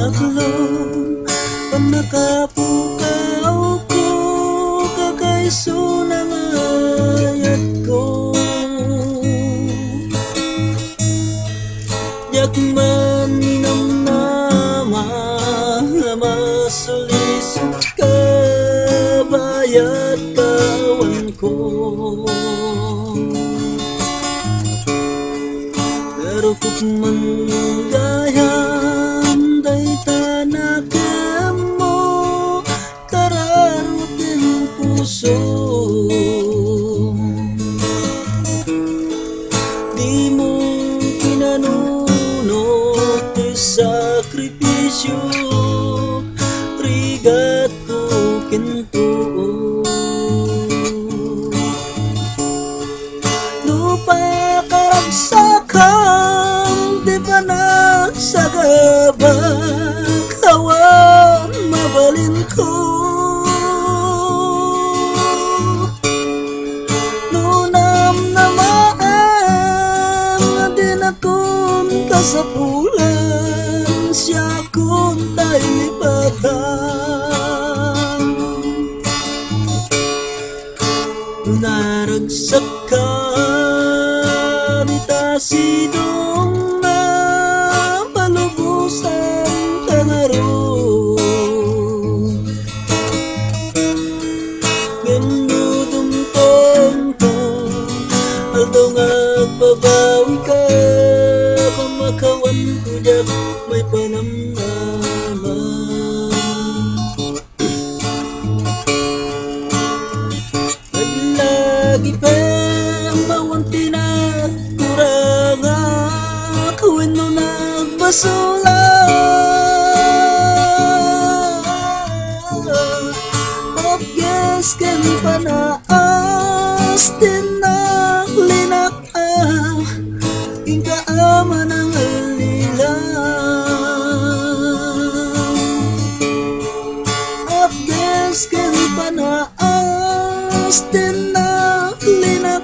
maglom panakapukaw ko kakaiso ng ayat ko yakman minamnama masulisok kabayat kawan ko pero kung gayam day tanakam mo kararot ng puso di mo kinanunot sakripisyo rigat ko kinto lupa karagsakan di ba na sa gabag hawan mabalin ko nunam namaan din akong kasapulan siya kung tayo libatan naragsak ka sidong na palubusan ka na ron ganudong tonto aldo nga babawi ka pamakawan ko dak may panamnaman naglagi pa mawanti na kawin mo nagbasulan Pagges kami panaas din na linak ing kaama ng alilang Pagges kami panaas din na linak